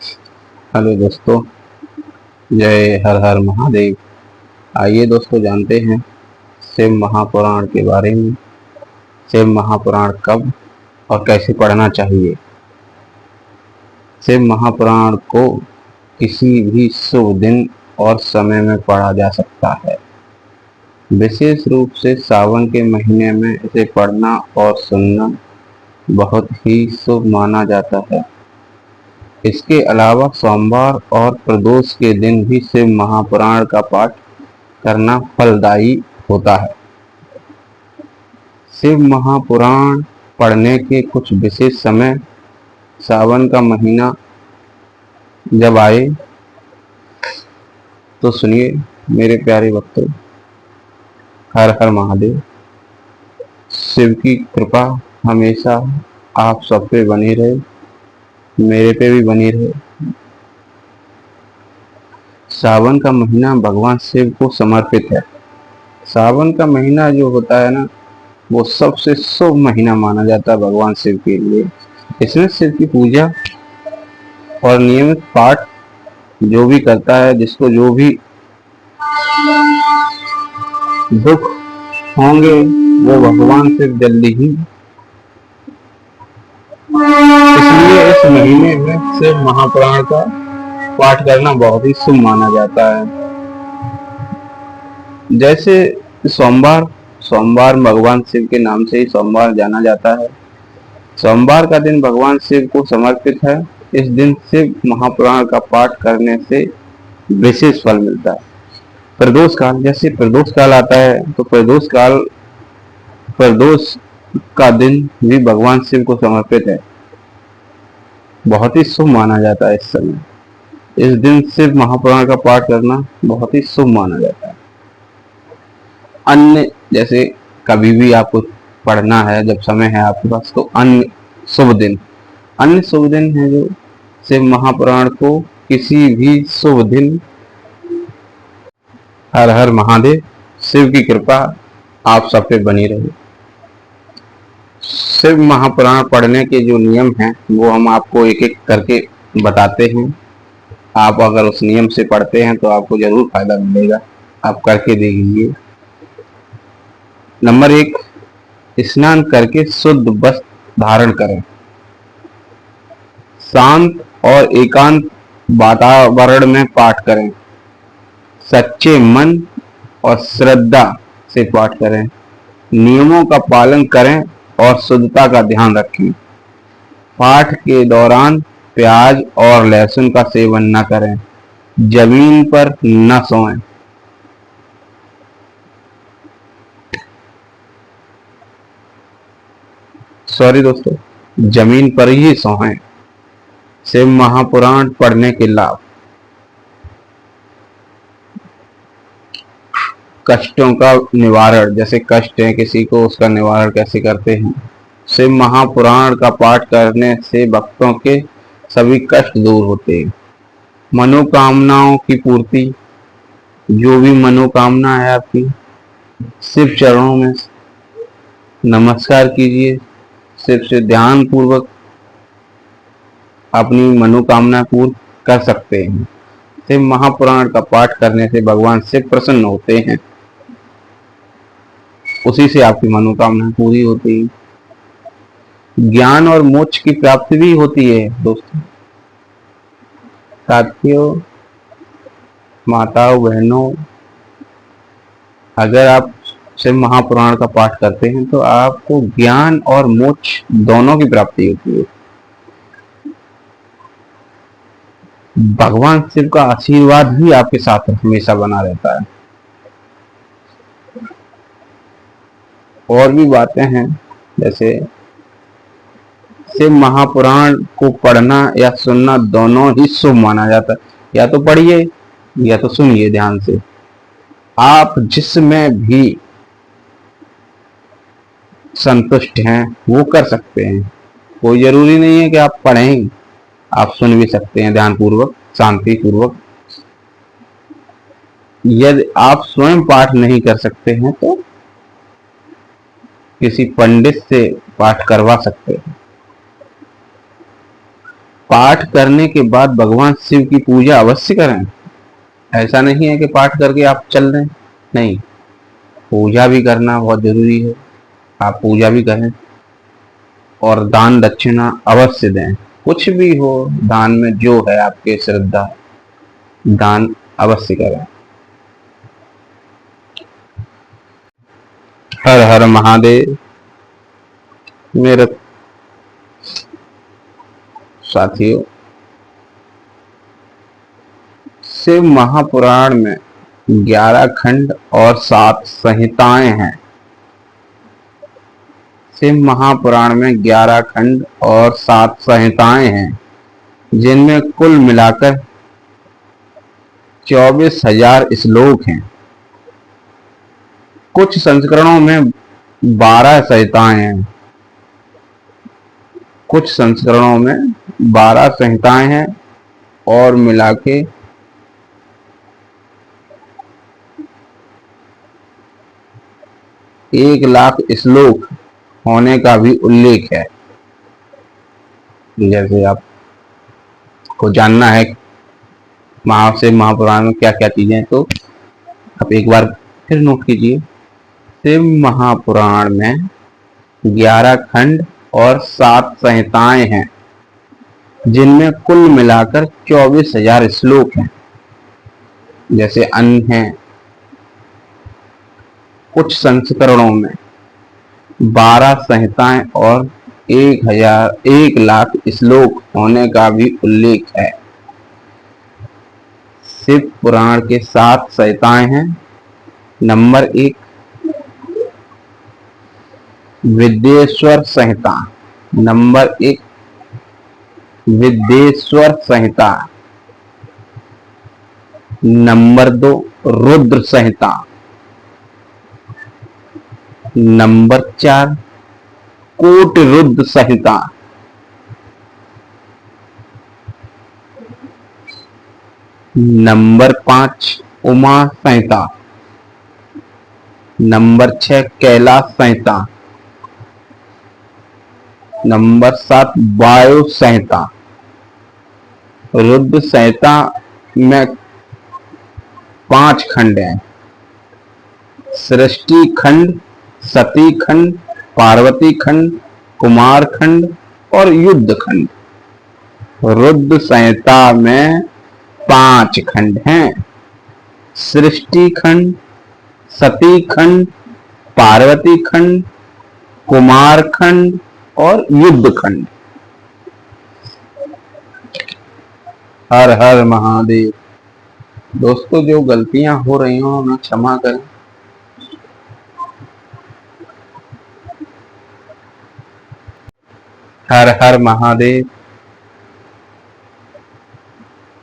Hello दोस्तों, जय हर हर महादेव। आइए दोस्तों जानते हैं शिव महापुराण के बारे में। शिव महापुराण कब और कैसे पढ़ना चाहिए। शिव महापुराण को किसी भी शुभ दिन और समय में पढ़ा जा सकता है। विशेष रूप से सावन के महीने में इसे पढ़ना और सुनना बहुत ही शुभ माना जाता है। इसके अलावा सोमवार और प्रदोष के दिन भी शिव महापुराण का पाठ करना फलदायी होता है। शिव महापुराण पढ़ने के कुछ विशेष समय सावन का महीना जब आए तो सुनिए मेरे प्यारे भक्तों। हर हर महादेव। शिव की कृपा हमेशा आप सब पे बनी रहे, मेरे पे भी बनी रहे। सावन का महीना भगवान शिव को समर्पित है। सावन का महीना जो होता है ना, वो सबसे शुभ महीना माना जाता है भगवान शिव के लिए। इसमें शिव की पूजा और नियमित पाठ जो भी करता है, जिसको जो भी दुख होंगे वो भगवान शिव जल्दी ही, इसलिए इस महीने में शिव महापुराण का पाठ करना बहुत ही शुभ माना जाता है। जैसे सोमवार सोमवार भगवान शिव के नाम से ही सोमवार जाना जाता है। सोमवार का दिन भगवान शिव को समर्पित है। इस दिन शिव महापुराण का पाठ करने से विशेष फल मिलता है। प्रदोष काल, जैसे प्रदोष काल आता है तो प्रदोष का दिन भी भगवान शिव को समर्पित है। बहुत ही शुभ माना जाता है। इस समय इस दिन शिव महापुराण का पाठ करना बहुत ही शुभ माना जाता है। अन्य जैसे कभी भी आपको पढ़ना है, जब समय है आपके पास, तो अन्य शुभ दिन है जो शिव महापुराण को किसी भी शुभ दिन। हर हर महादेव। शिव की कृपा आप सब पे बनी रहे। शिव महापुराण पढ़ने के जो नियम हैं वो हम आपको एक एक करके बताते हैं। आप अगर उस नियम से पढ़ते हैं तो आपको जरूर फायदा मिलेगा। आप करके देखिए। नंबर 1, स्नान करके शुद्ध वस्त्र धारण करें। शांत और एकांत वातावरण में पाठ करें। सच्चे मन और श्रद्धा से पाठ करें। नियमों का पालन करें और शुद्धता का ध्यान रखें। पाठ के दौरान प्याज और लहसुन का सेवन न करें। जमीन पर न सोएं। सॉरी दोस्तों, जमीन पर ही सोएं। शिव महापुराण पढ़ने के लाभ। कष्टों का निवारण, जैसे कष्ट है किसी को, उसका निवारण कैसे करते हैं। शिव महापुराण का पाठ करने से भक्तों के सभी कष्ट दूर होते हैं। मनोकामनाओं की पूर्ति, जो भी मनोकामना है आपकी, शिव चरणों में नमस्कार कीजिए। शिव से ध्यान पूर्वक अपनी मनोकामना पूर्ण कर सकते हैं। शिव महापुराण का पाठ करने से भगवान शिव प्रसन्न होते हैं। उसी से आपकी मनोकामना पूरी होती है। ज्ञान और मोक्ष की प्राप्ति भी होती है दोस्तों। साथियों, माताओं, बहनों, अगर आप शिव महापुराण का पाठ करते हैं तो आपको ज्ञान और मोक्ष दोनों की प्राप्ति होती है। भगवान शिव का आशीर्वाद भी आपके साथ हमेशा बना रहता है। और भी बातें हैं, जैसे शिव महापुराण को पढ़ना या सुनना दोनों ही शुभ माना जाता है। या तो पढ़िए या तो सुनिए ध्यान से। आप जिसमें भी संतुष्ट हैं वो कर सकते हैं। कोई जरूरी नहीं है कि आप पढ़ें, आप सुन भी सकते हैं ध्यान पूर्वक, शांति पूर्वक। यदि आप स्वयं पाठ नहीं कर सकते हैं तो किसी पंडित से पाठ करवा सकते हैं। पाठ करने के बाद भगवान शिव की पूजा अवश्य करें। ऐसा नहीं है कि पाठ करके आप चल दें, नहीं, पूजा भी करना बहुत जरूरी है। आप पूजा भी करें और दान दक्षिणा अवश्य दें। कुछ भी हो, दान में जो है आपके श्रद्धा, दान अवश्य करें। हर हर महादेव। मेरे साथियों, शिव महापुराण में 11 खंड और 7 संहिताएं हैं। शिव महापुराण में 11 खंड और 7 संहिताएं हैं, जिनमें कुल मिलाकर 24,000 श्लोक हैं। कुछ संस्करणों में 12 संहिताएं हैं। कुछ संस्करणों में 12 संहिताएं हैं और मिला के 1,00,000 श्लोक होने का भी उल्लेख है। जैसे आपको जानना है शिव महापुराण में क्या क्या चीजें हैं, तो आप एक बार फिर नोट कीजिए। शिव महापुराण में 11 खंड और 7 संहिताएं हैं, जिनमें कुल मिलाकर 24,000 श्लोक हैं। जैसे अन्य हैं, कुछ संस्करणों में 12 संहिताएं और 1,00,000 श्लोक होने का भी उल्लेख है। शिव पुराण के 7 संहिताएं हैं। नंबर 1, विद्येश्वर संहिता। नंबर 1, विद्येश्वर संहिता। नंबर 2, रुद्र संहिता। नंबर 4, कोटिरुद्र संहिता। नंबर 5, उमा संहिता। नंबर 6, कैलाश संहिता। नंबर 7, वायु संहिता। रुद्र संहिता में 5 खंड हैं: सृष्टि खंड, सती खंड, पार्वती खंड, कुमार खंड और युद्ध खंड। रुद्र संहिता में 5 खंड हैं: सृष्टि खंड, सती खंड, पार्वती खंड, कुमार खंड और युद्ध खंड। हर हर महादेव। दोस्तों, जो गलतियां हो रही हो उन्हें क्षमा करें। हर हर महादेव।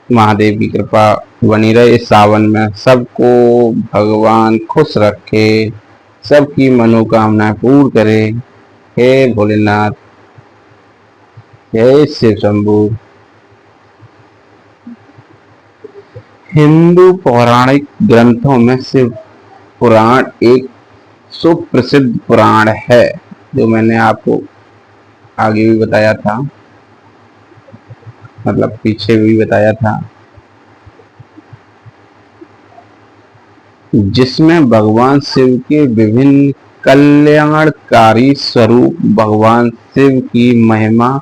महादेव की कृपा बनी रहे इस सावन में। सबको भगवान खुश रखे, सबकी मनोकामना पूर्ण करे। हे भोलेनाथ, जय शिव शंभू। हिंदू पौराणिक ग्रंथों में शिव पुराण एक सुप्रसिद्ध पुराण है, जो मैंने आपको आगे भी बताया था, मतलब पीछे भी बताया था, जिसमें भगवान शिव के विभिन्न कल्याणकारी स्वरूप, भगवान शिव की महिमा,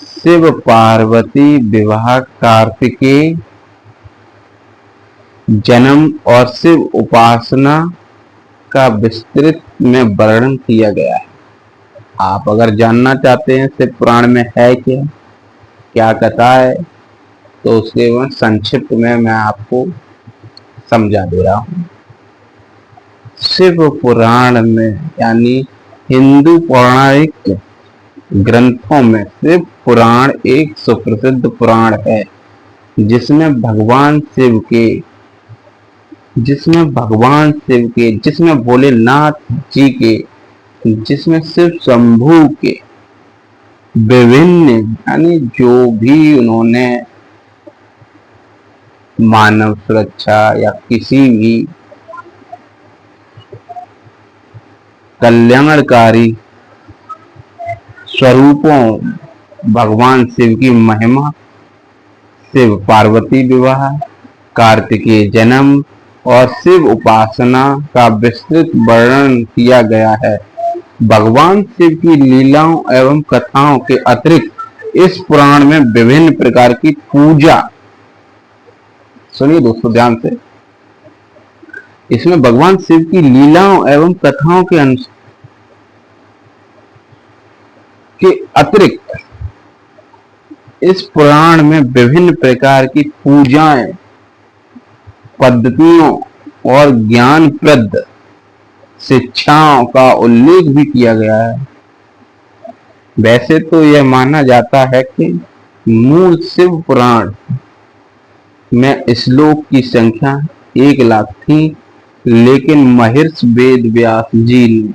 शिव पार्वती विवाह, कार्तिकेय जन्म और शिव उपासना का विस्तृत में वर्णन किया गया है। आप अगर जानना चाहते हैं शिव पुराण में है क्या कथा है, तो उसके में संक्षिप्त में मैं आपको समझा दे रहा हूं। शिव पुराण में यानी हिंदू पौराणिक ग्रंथों में शिव पुराण एक सुप्रसिद्ध पुराण है, जिसमें भगवान शिव के, जिसमें भोलेनाथ जी के, जिसमें शिव शंभू के विभिन्न, यानी जो भी उन्होंने मानव सुरक्षा या किसी भी कल्याणकारी स्वरूपों भगवान शिव की महिमा, शिव पार्वती विवाह, कार्तिकेय जन्म और शिव उपासना का विस्तृत वर्णन किया गया है। भगवान शिव की लीलाओं एवं कथाओं के अतिरिक्त इस पुराण में विभिन्न प्रकार की पूजा, सुनिए दोस्तों ध्यान से, इसमें भगवान शिव की लीलाओं एवं कथाओं के अतिरिक्त इस पुराण में विभिन्न प्रकार की पूजाएं, पद्धतियों और ज्ञानप्रद शिक्षाओं का उल्लेख भी किया गया है। वैसे तो यह माना जाता है कि मूल शिव पुराण में श्लोक की संख्या 1,00,000 थी, लेकिन महर्षि वेद व्यास जी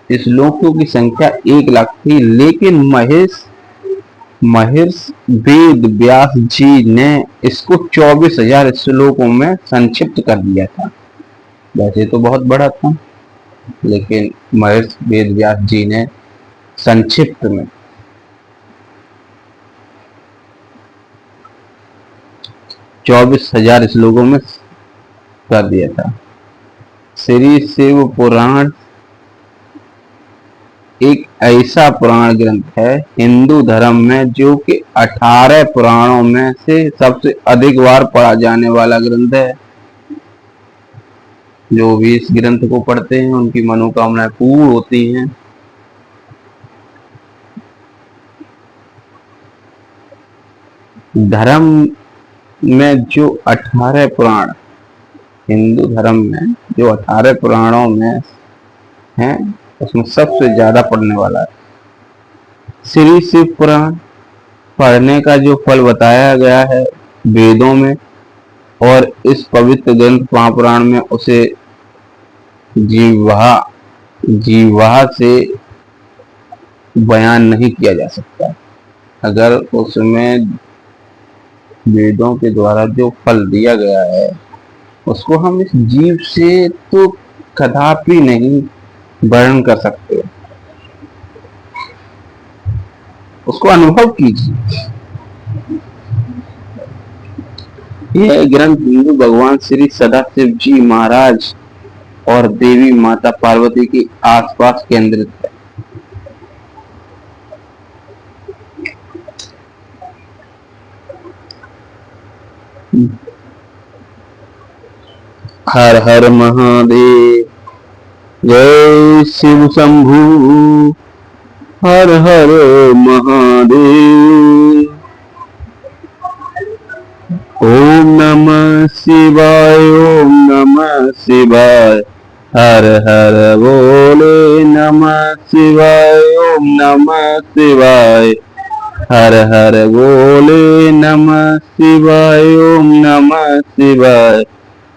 ने श्लोकों की संख्या 1,00,000 थी, लेकिन महर्षि वेद व्यास जी ने इसको 24,000 श्लोकों में संक्षिप्त कर दिया था। वैसे तो बहुत बड़ा था, लेकिन महर्षि वेद व्यास जी ने संक्षिप्त में 24,000 श्लोकों में कर दिया था। श्री शिव पुराण एक ऐसा पुराण ग्रंथ है हिंदू धर्म में जो कि 18 पुराणों में से सबसे अधिक बार पढ़ा जाने वाला ग्रंथ है। जो भी इस ग्रंथ को पढ़ते हैं उनकी मनोकामनाएं पूर्ण होती हैं। धर्म में जो 18 पुराण, हिंदू धर्म में जो 18 पुराणों में हैं, उसमें सबसे ज्यादा पढ़ने वाला है श्री शिव पुराण। पढ़ने का जो फल बताया गया है वेदों में और इस पवित्र ग्रंथ महापुराण में, उसे जीवा से बयान नहीं किया जा सकता। अगर उसमें वेदों के द्वारा जो फल दिया गया है उसको हम इस जीव से तो कदापि नहीं वर्णन कर सकते। उसको अनुभव कीजिए। यह ग्रंथ हिंदू भगवान श्री सदाशिव जी महाराज और देवी माता पार्वती के आसपास केंद्रित है। हर हर महादेव, जय शिव शंभू, हर हर महादेव। ओम नमः शिवाय, ओम नमः शिवाय, हर हर बोले नमः शिवाय, ओम नमः शिवाय, हर हर बोले नमः शिवाय, ओम नमः शिवाय,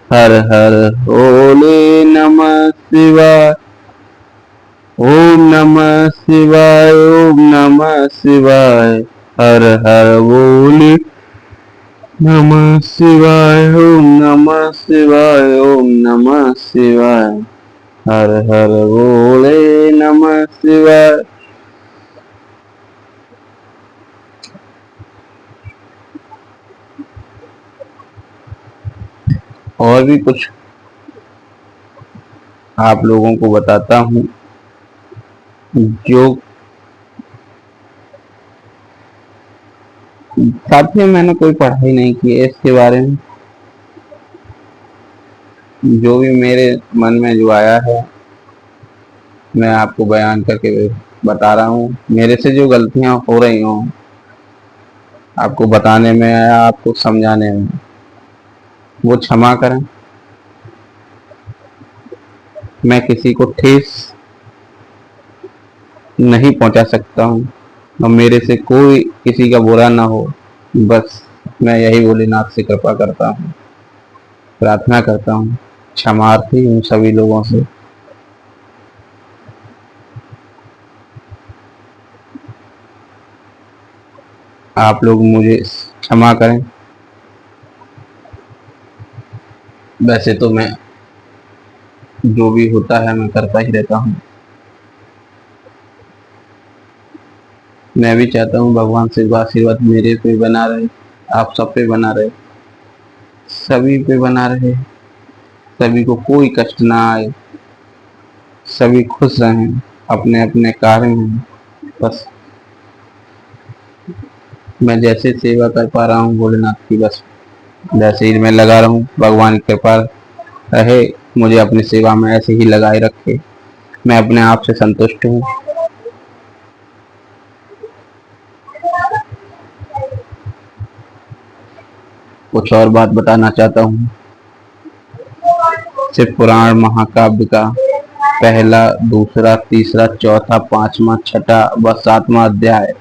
हर हर बोले नमः शिवाय, ओम नमः शिवाय, ओम नमः शिवाय, हर हर बोले नमः शिवाय, ओम नमः शिवाय, ओम नमः शिवाय, हर हर बोले नमः शिवाय। और भी कुछ आप लोगों को बताता हूँ जो साथ में मैंने कोई पढ़ाई नहीं की है इसके बारे में। जो भी मेरे मन में जो आया है मैं आपको बयान करके बता रहा हूँ। मेरे से जो गलतियां हो रही हों आपको बताने में या आपको समझाने में, वो क्षमा करें। मैं किसी को ठेस नहीं पहुंचा सकता हूँ और मेरे से कोई किसी का बुरा ना हो, बस मैं यही भोलेनाथ से कृपा करता हूँ, प्रार्थना करता हूँ। क्षमार्थी हूँ सभी लोगों से। आप लोग मुझे क्षमा करें। वैसे तो मैं जो भी होता है मैं करता ही रहता हूँ। मैं भी चाहता हूँ भगवान से आशीर्वाद मेरे पे बना रहे, आप सब पे बना रहे, सभी पे बना रहे, सभी को कोई कष्ट ना आए, सभी खुश रहें अपने अपने कार्य में। बस मैं जैसे सेवा कर पा रहा हूँ भोलेनाथ की, बस जैसे ही मैं लगा रहा हूँ, भगवान की कृपा रहे, मुझे अपनी सेवा में ऐसे ही लगाए रखे। मैं अपने आप से संतुष्ट हूँ। कुछ और बात बताना चाहता हूँ। शिव पुराण महाकाव्य का पहला, दूसरा, तीसरा, चौथा, पांचवा, छठा व सातवां अध्याय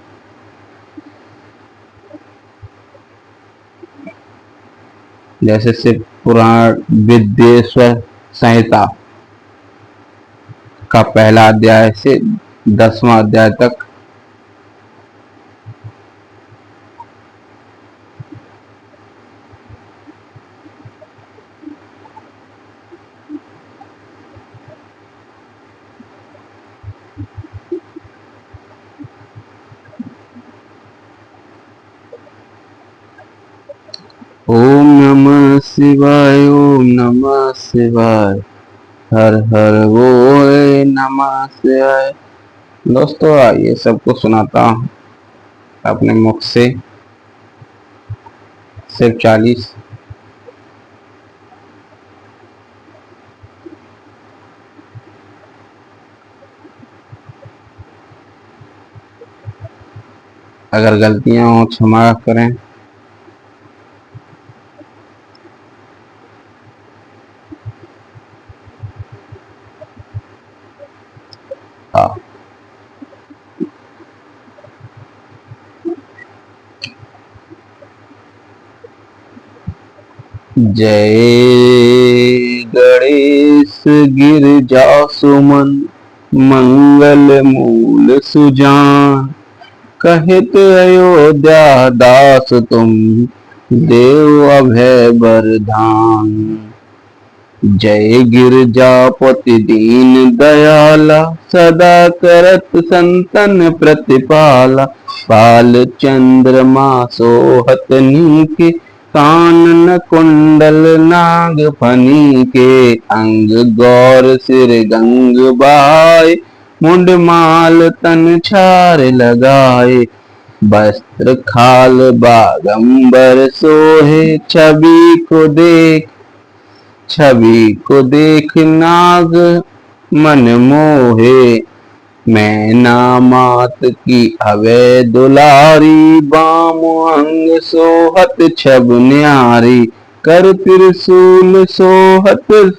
जैसे शिव पुराण विद्येश्वर संहिता का पहला अध्याय से 10वां अध्याय तक ओम नमः शिवाय, ओम नमः शिवाय, हर हर बोले नमः शिवाय। दोस्तों आइए सबको सुनाता हूँ अपने मुख से सिर्फ 40। अगर गलतियां हो क्षमा करें। हाँ। जय गणेश गिरजा सुमन, मंगल मूल सुजान, कहित अयोध्या दास तुम, देव अभय वरदान। जय गिरजापति दीन दयाला, सदा करत संतन प्रतिपाला, बाल चंद्रमा सोहत नीके, कानन कुंडल नाग फनी के, अंग गौर सिर गंग बाय, मुंड माल तन छार लगाए, वस्त्र खाल बागंबर सोहे, छवि को देख नाग मन मोहे, मैना मात की अवै दुलारी, बाम अंग सोहत छब न्यारी, कर त्रिशूल सोहत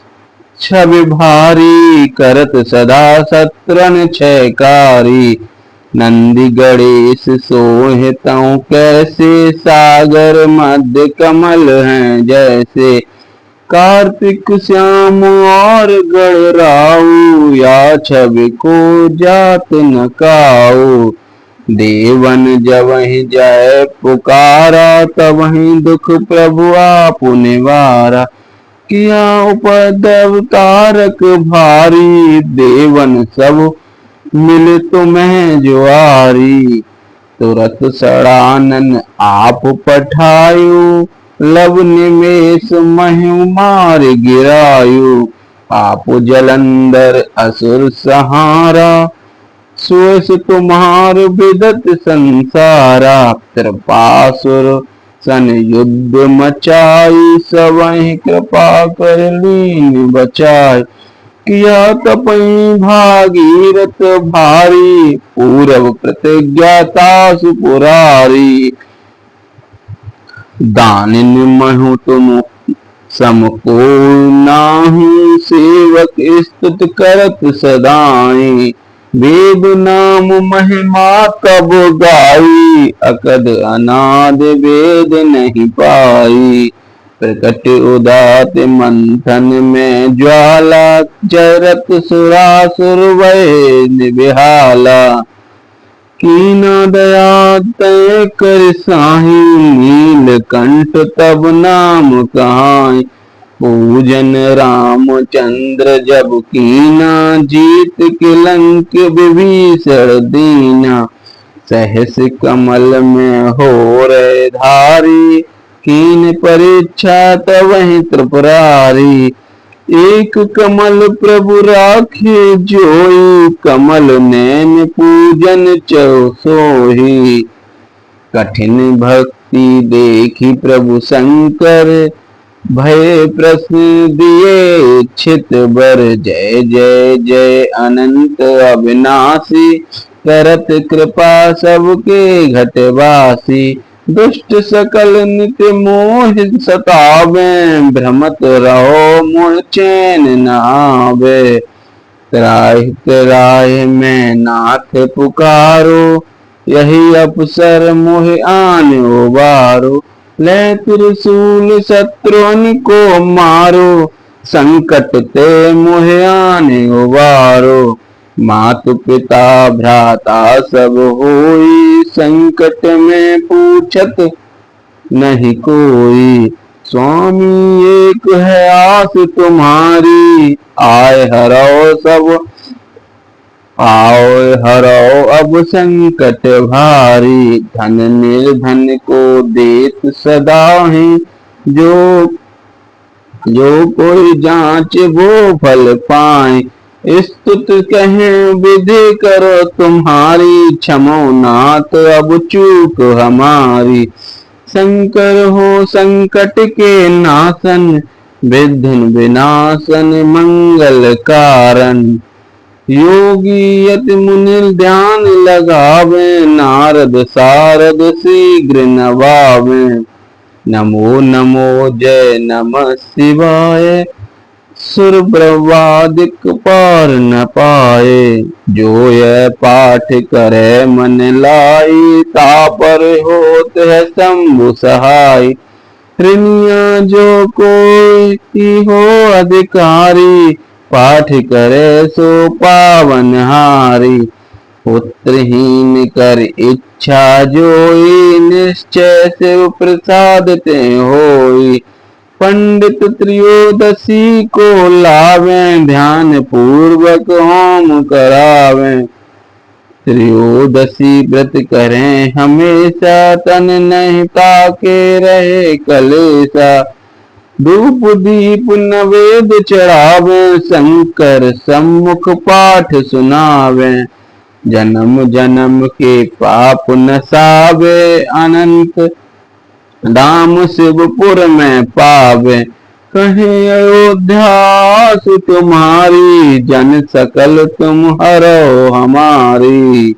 छवि भारी, करत सदा शत्रन छयकारी, नंदी गणेश सोहे तौ कैसे, सागर मध्य कमल हैं जैसे, कार्तिक श्याम और गणराऊ, या छवि को जात न काऊ। देवन जवहि जय पुकारा, तवहि दुख प्रभु आप निवारा, किया उपद्रव तारक भारी, देवन सब मिल तुम्हें जुआरी, तुरत सड़ानन आप पठायु, लब निमेष महु मार गिरायु, आप जलंधर असुर सहारा, सुयस तुम्हार विदत संसारा, कृपासुर सन युद्ध मचाई, सबहि कृपा कर लीन बचाई, किया तपई भागीरथ भारी, पूरब प्रतिज्ञा तासु पुरारी, दानिन महु तुम सम को नाहि, सेवक स्तुत करत सदाई, वेद नाम महिमा कब गाई, अकद अनाद वेद नहीं पाई, प्रकट उदात मंथन में ज्वाला, जरत सुरासुर वै निबिहाला, कीना दया तय कर साही, नीलकंठ तब नाम कहाई, पूजन रामचंद्र जब कीना, जीत के लंक विभीषण दीना, सहस कमल में हो रे धारी, कीन परीक्षा तवहि त्रिपुरारी। एक कमल प्रभु राखे जोई, कमल नैन पूजन चौ सोही। कठिन भक्ति देखी प्रभु शंकर, भय प्रश्न दिए इच्छित बर। जय जय जय अनंत अविनाशी, करत कृपा सबके घटवासी। दुष्ट सकल नित्य मोह सतावे, भ्रमत रहो मोह चैन न आवे। त्राहि त्राहि मैं नाथ पुकारो, यही अवसर मोह आन उबारो। ले त्रिशूल शत्रुन को मारो, संकट ते मोह आन उबारो। मातु पिता भ्राता सब होई, संकट में पूछत नहीं कोई। स्वामी एक है आस तुम्हारी, आए हरो सब आओ हरो अब संकट भारी। धन निर्धन को देत सदा ही, जो कोई जांच वो फल पाए। स्तुत कहें विधि करो तुम्हारी, क्षमो नाथ अब चूक हमारी। शंकर हो संकट के नाशन, विघ्न विनाशन मंगल कारण। योगी यति मुनि ध्यान लगावे, नारद सारद शीघ्र नवावे। नमो नमो जय नमः शिवाय, सुर ब्रह्मादिक पार न पाए। जो यह पाठ करे मन लाई, तापर होत है शंभु सहाय। ऋणिया जो कोई हो अधिकारी, पाठ करे सो पावन हारी। पुत्रहीन कर इच्छा जोई, निश्चय शिव प्रसाद ते होई। पंडित त्रयोदशी को लावे, ध्यान पूर्वक होम करावे। त्रयोदशी व्रत करें हमेशा, तन नहीं ताके रहे कलेसा। धूप दीप नवेद चढ़ावे, शंकर सम्मुख पाठ सुनावे। जन्म जन्म के पाप नसावे, अनंत धाम शिवपुर में पावे। कहीं अयोध्या सु तुम्हारी, जन सकल तुम हरो हमारी।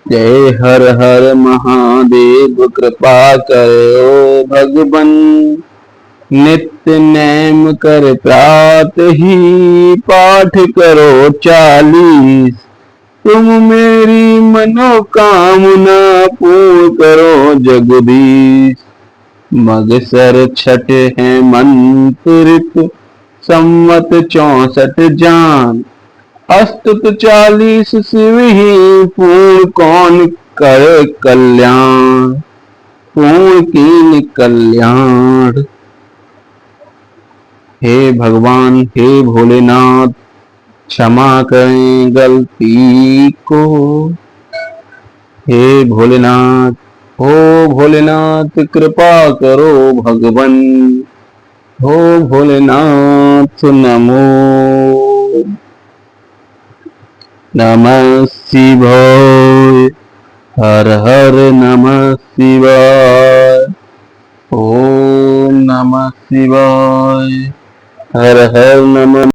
जय हर हर महादेव, कृपा करो भगवन। नित्य नेम कर प्रात ही, पाठ करो 40। तुम मेरी मनोकामना पूर्ण करो जगदीश। मगसर छठ है मंत्रित, संवत 64 जान। अस्तुत 40 शिव ही, पूर्ण कौन करे कल्याण। पूर्ण कीन कल्याण। हे भगवान हे भोलेनाथ, क्षमा करें गलती को। हे भोलेनाथ हो भोलेनाथ, कृपा करो भगवन। हो भोलेनाथ नमो नमः शिवाय। हर हर नमः शिवाय। ओम नमः शिवाय। हर हर नमः